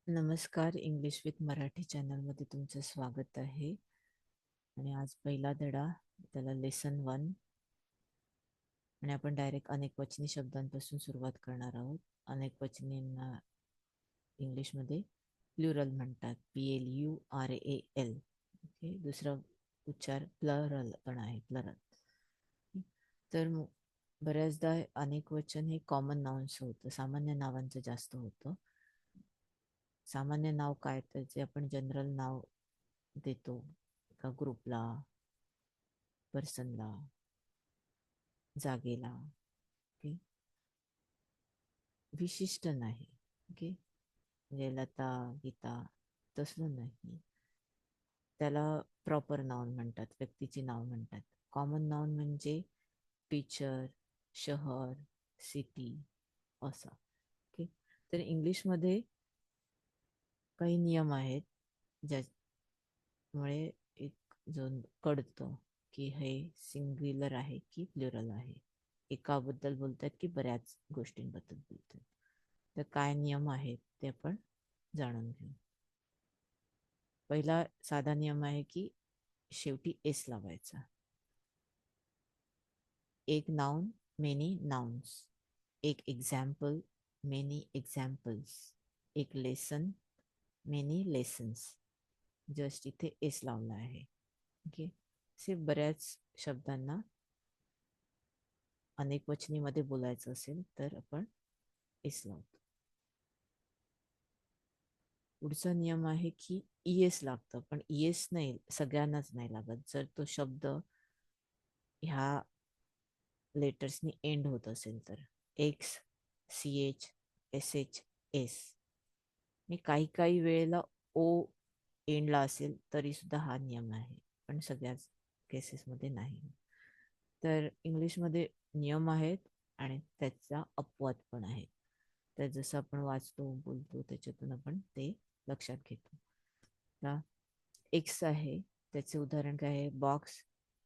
नमस्कार. English with Marathi चॅनलमध्ये तुमचं स्वागत आहे. आणि आज पहिला धडा, त्याला लेसन 1. आणि आपण डायरेक्ट अनेकवचनी शब्दांपासून सुरुवात करणार आहोत. अनेकवचनींना इंग्लिशमध्ये प्लुरल म्हणतात, PLURAL. ओके. दुसरा उच्चार प्लरल पण आहे, प्लरल. तर बऱ्याचदा अनेकवचन हे कॉमन नाउन्स होतं, सामान्य नावांचं जास्त होतं. सामान्य नाव काय, तर जे आपण जनरल नाव देतो एका ग्रुपला, पर्सनला, जागेला. ओके. विशिष्ट नाही. ओके. म्हणजे लता, गीता तसलं नाही. त्याला प्रॉपर नाउन म्हणतात, व्यक्तीची नाव म्हणतात. कॉमन नाउन म्हणजे टीचर, शहर, सिटी असा. ओके. तर इंग्लिशमध्ये काही नियम आहेत ज्यामुळे एक जो कळतं की हे सिंग्युलर आहे की प्लुरल आहे, एकाबद्दल बोलतात की बऱ्याच गोष्टींबद्दल बोलतात. तर काय नियम आहेत ते आपण जाणून घेऊ. पहिला साधा नियम आहे की शेवटी एस लावायचा. एक नाउन, मेनी नाउन्स. एक एक्झाम्पल, मेनी एक्झाम्पल्स. एक लेसन, मेनी लेसन्स. जस्ट इथे एस लावला आहे. ओके. असे बऱ्याच शब्दांना अनेक वचनीमध्ये बोलायचं असेल तर आपण एस लावतो. पुढचा नियम आहे की ईएस लागतं, पण ईएस नाही, सगळ्यांनाच नाही लागत. जर तो शब्द ह्या लेटर्सनी एंड होत असेल तर एक्स, CH, SH, एस. मी काही काही वेळेला ओ एंडला असेल तरी सुद्धा हा नियम आहे, पण सगळ्याच केसेसमध्ये नाही. तर इंग्लिशमध्ये नियम आहेत आणि त्याचा अपवाद पण आहे. तर जसं आपण वाचतो, बोलतो, त्याच्यातून आपण ते लक्षात घेतो. आता एक्स आहे, त्याचे उदाहरण काय आहे? Box,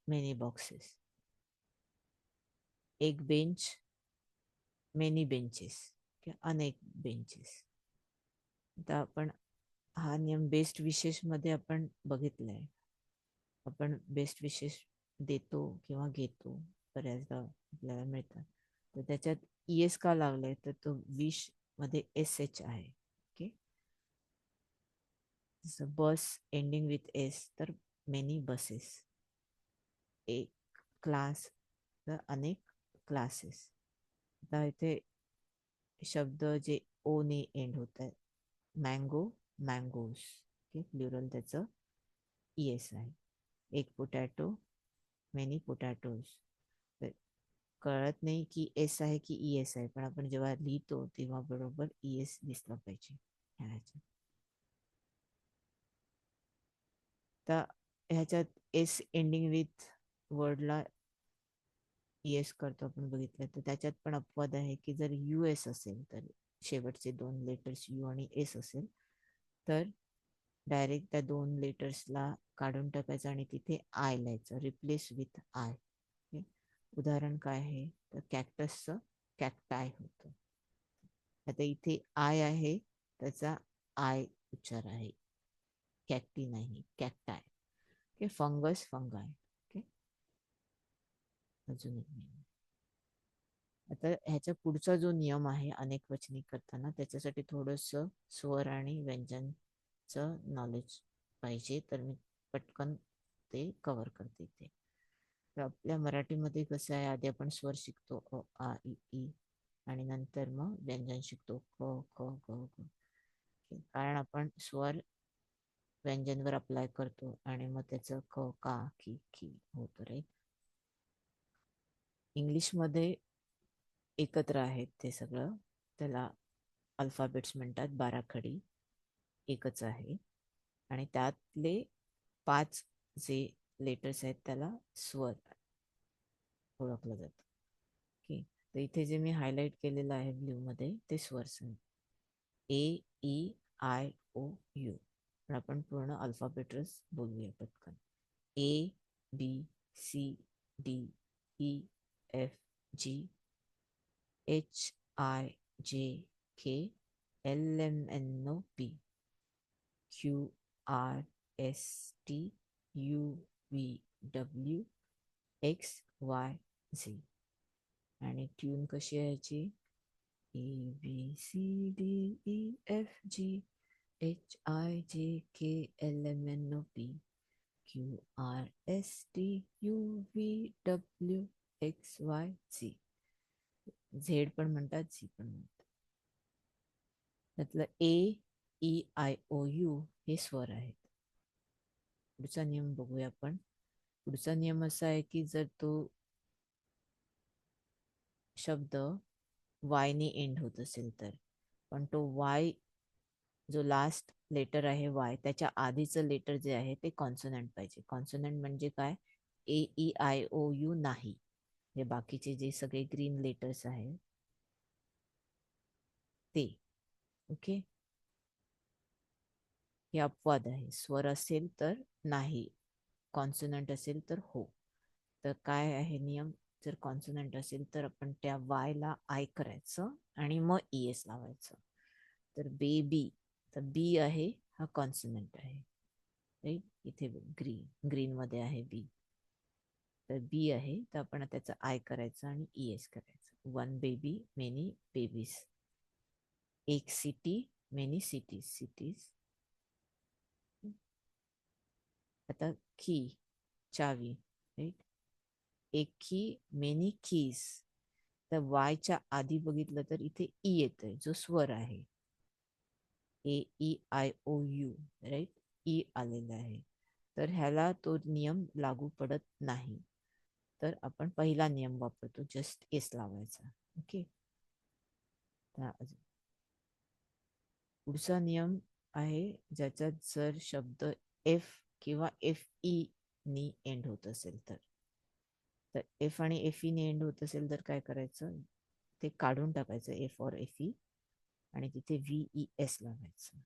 many boxes. एक बेंच, मेनी बेंचेस, अनेक बेंचेस. आता आपण हा नियम बेस्ट विशेष मध्ये आपण बघितलाय. आपण बेस्ट विशेष देतो किंवा घेतो, बऱ्याचदा आपल्याला मिळतात. तर त्याच्यात ईएस का लागलाय, तर तो विश मध्ये SH आहे. ओके. जसं बस एंडिंग विथ एस तर मेनी बसेस. एक क्लास तर अनेक क्लासेस. आता इथे शब्द जे ओ ने एंड होत आहेत, मँगो, मँगोज. ओके. प्लुरल त्याचं ईएस आहे. एक पोटॅटो, मेनी पोटॅटोज. कळत नाही की एस आहे की ईएस आहे, पण आपण जेव्हा लिहितो तेव्हा बरोबर ईएस दिसला पाहिजे ह्याच्यात. तर ह्याच्यात एस एंडिंग विथ वर्डला ईएस करतो आपण बघितलं, तर त्याच्यात पण अपवाद आहे की जर US असेल, तर शेवटचे दोन लेटर्स यू आणि एस असेल तर डायरेक्ट त्या दोन लेटर्सला काढून टाकायचं आणि तिथे आय लिहायचं, रिप्लेस विथ आय. उदाहरण काय आहे, तर कॅक्टसचं कॅक्टाय होतं. आता इथे आय आहे, त्याचा आय उच्चार आहे, कॅक्टी नाही, कॅक्टाय. ओके. फंगस, फंगाय. ओके. अजून एक नियम. आता ह्याच्या पुढचा जो नियम आहे अनेक वचनी करताना, त्याच्यासाठी थोडस स्वर आणि व्यंजनचं नॉलेज पाहिजे, तर मी पटकन ते कव्हर करते ते. तर आपल्या मराठीमध्ये कसं आहे, आधी आपण स्वर शिकतो अ आ इ ई, आणि नंतर मग व्यंजन शिकतो क ख ग घ. कारण आपण स्वर व्यंजनवर अप्लाय करतो आणि मग त्याचं क का की की होतं रे. इंग्लिशमध्ये एकत्र आहेत ते सगळं, त्याला अल्फाबेट्स म्हणतात, 12 खडी एकच आहे. आणि त्यातले 5 जे लेटर्स आहेत त्याला स्वर ओळखलं जातं. ओके. तर इथे जे मी हायलाइट केलेलं आहे ब्ल्यू मध्ये, ते स्वर सांग, AEIOU. पण आपण पूर्ण अल्फाबेटच बोलूया पटकन. ABCDEFGHIJKLMNOP. QRSTUVWXYZ. आणि ट्यून कशी आहे याची? ABCDEFGHIJKLMNOP QRSTUVWXYZ. झेड पण म्हणतात, झी पण म्हणतात. त्यातलं AEIOU हे स्वर आहेत. पुढचा नियम बघूया आपण. पुढचा नियम असा आहे की जर तो शब्द वाय ने एंड होत असेल तर, पण तो वाय जो लास्ट लेटर आहे वाय त्याच्या आधीचं लेटर जे आहे ते कॉन्सोनंट पाहिजे. कॉन्सोनंट म्हणजे काय? AEIOU नाही. हे बाकीचे जे सगळे ग्रीन लेटर्स आहेत ते. ओके, हे अपवाद आहे. स्वर असेल तर नाही, कॉन्सोनंट असेल तर हो. तर काय आहे नियम? जर कॉन्सोनंट असेल तर आपण त्या वाय ला आय करायचं आणि मग ES लावायचं. तर बेबी, तर बी आहे हा कॉन्सोनंट आहे, राईट. इथे ग्रीन मध्ये आहे बी. तर बी आहे तर आपण त्याचं आय करायचं आणि ES करायचं. One baby many babies. एक सिटी मेनी सिटीज. आता की, चावी, राईट. एक की मेनी कीज. तर वायच्या आधी बघितलं तर इथे ई येतोय जो स्वर आहे. AEIOU, right. ई आलेला आहे. तर ह्याला तो नियम लागू पडत नाही. तर आपण पहिला नियम वापरतो, जस्ट एस लावायचा. ओके. पुढचा नियम आहे ज्याच्यात जर शब्द एफ किंवा FE नी एंड होत असेल तर एफ आणि FE ने एंड होत असेल तर काय करायचं? ते काढून टाकायचं एफ और FE आणि तिथे VES लावायचं.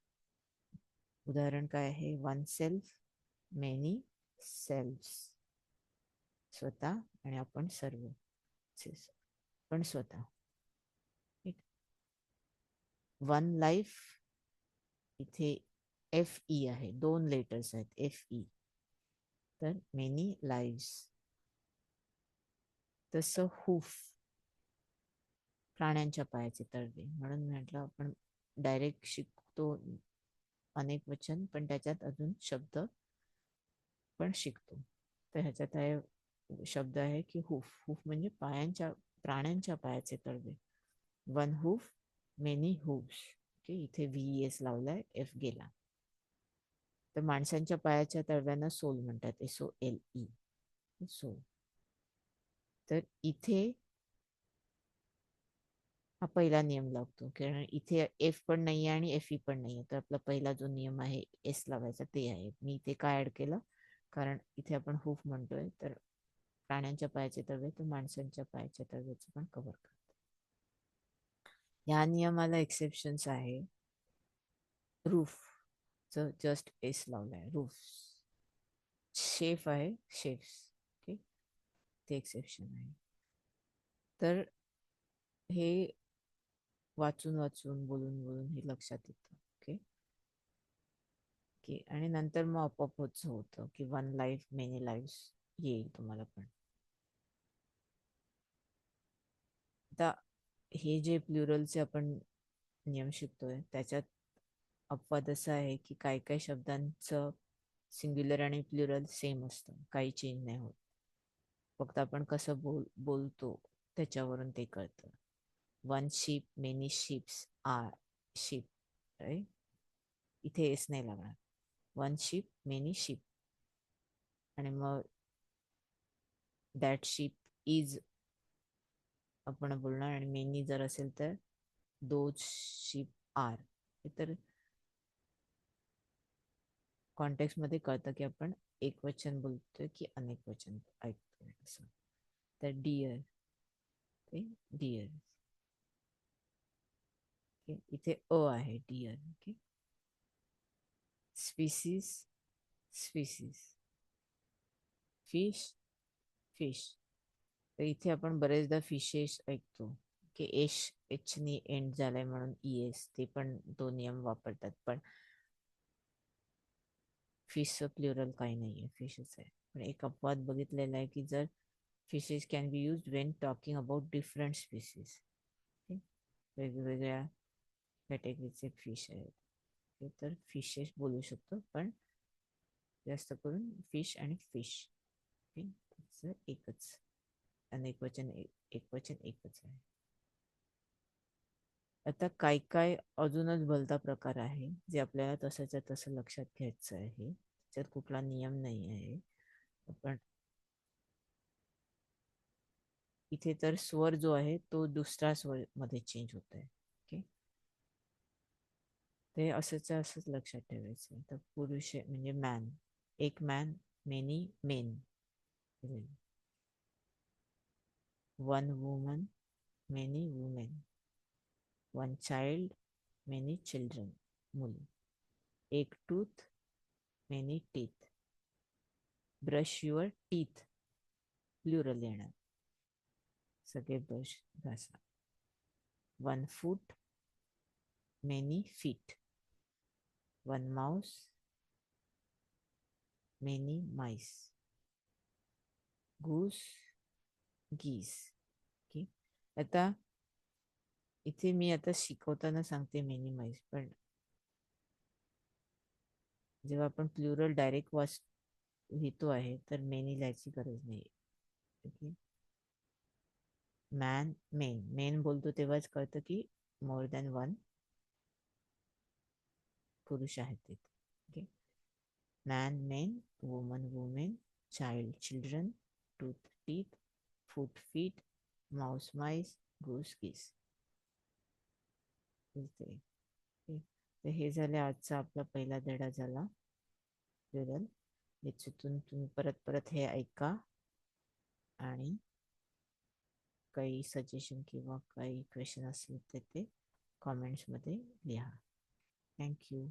उदाहरण काय आहे? One self many self. स्वतः आणि आपण सर्व, पण स्वतः. वन लाईफ, इथे FE आहे, दोन लेटर्स आहेत FE. तर मेनी लाईव्स. तसं हुफ, प्राण्यांच्या पायाचे तळवे. म्हणून म्हटलं आपण डायरेक्ट शिकतो अनेक वचन, पण त्याच्यात अजून शब्द पण शिकतो. तर ह्याच्यात आहे शब्द आहे की हुफ. हुफ म्हणजे प्राण्यांच्या पायाचे तळवे. One hoof many hoofs. Okay, इथे VES लावलाय, एफ गेला. तर माणसांच्या पायाच्या तळव्यांना सोल म्हणतात, SOLE, सोल. तर इथे हा पहिला नियम लागतो, कारण इथे एफ पण नाहीये आणि FE पण नाहीये. तर आपला पहिला जो नियम आहे एस लावायचा ते आहे. मी इथे काय ऍड केलं? कारण इथे आपण हुफ म्हणतोय, तर प्राण्यांच्या पायाचे तळवे तर माणसांच्या पायाच्या तळव्याचे पण कव्हर करतो. या नियमाला एक्सेप्शन्स आहे. रूफ जस्ट एस लावलाय, रूफ. शेफ आहे, शेफ्स. ओके, ते एक्सेप्शन आहे. तर हे वाचून वाचून बोलून बोलून हे लक्षात येतं. ओके ओके, आणि नंतर मग आपोआप होतं की वन लाईफ मेनी लाईव्स येईल तुम्हाला पण. आता हे जे प्लुरलचे आपण नियम शिकतोय त्याच्यात अपवाद असा आहे की काही काही शब्दांचं सिंग्युलर आणि प्लुरल सेम असतं, काही चेंज नाही होत. फक्त आपण कसं बोलतो त्याच्यावरून ते कळतं. One ship many ships are ship, right. इथे एस नाही लागणार. One ship many ship. आणि मग दॅट शिप इज आपण बोलणार, आणि मेनी जर असेल तर दोज शिप आर. तर कॉन्टेक्स्ट मध्ये कळतं की आपण एक वचन बोलतोय की अनेक वचन ऐकतोय असं. तर डिअर, डिअर. इथे आहे dear. Okay. Species, species. Fish, fish. तर इथे आपण बरेचदा फिशेस ऐकतो की एच नी एंड झालाय म्हणून ES. ते पण तो नियम वापरतात, पण फिशचं प्लुरल काही नाहीये, फिशच आहे. पण एक अपवाद बघितलेला आहे की जर fishes can be use Wien talking about different species, वेगवेगळ्या कॅटेगरीचे फिश आहेत, तर फिशेस बोलू शकतो, पण जास्त करून फिश आणि फिश एकच, अनेक वचन एक वचन एकच आहे. आता काय काय अजूनच भलता प्रकार आहे जे आपल्याला तसंच्या तसं लक्षात घ्यायचं आहे, त्याच्यात कुठला नियम नाही आहे. पण इथे तर स्वर जो आहे तो दुसऱ्या स्वर मध्ये चेंज होत आहे. ओके, ते असंच लक्षात ठेवायचं. तर पुरुष म्हणजे मॅन, एक man, many men, one woman, many women, one child, many children, मुल, एक tooth, many teeth, brush your teeth, plural येणार, सगळे ब्रश घासा, one foot, many feet, one mouse, many mice, goose, geese. Okay, आता इथे मी आता शिकवताना सांगते मेनी माइस, पण जेव्हा आपण प्लुरल डायरेक्ट लिहितो आहे तर मेनी लिहायची गरज नाही. ओके, मॅन मेन, मेन बोलतो तेव्हाच कळतं की मोर दॅन वन पुरुष आहेत तिथे. Okay, man men, woman women, child children, tooth teeth, foot feet, mouse mice, goose geese. तर हे झाले आजचा आपला पहिला धडा झाला प्लुरल. याच्यातून तुम्ही परत परत हे ऐका आणि काही सजेशन किंवा काही क्वेश्चन असले तर ते कॉमेंट्स मध्ये लिहा. थँक्यू.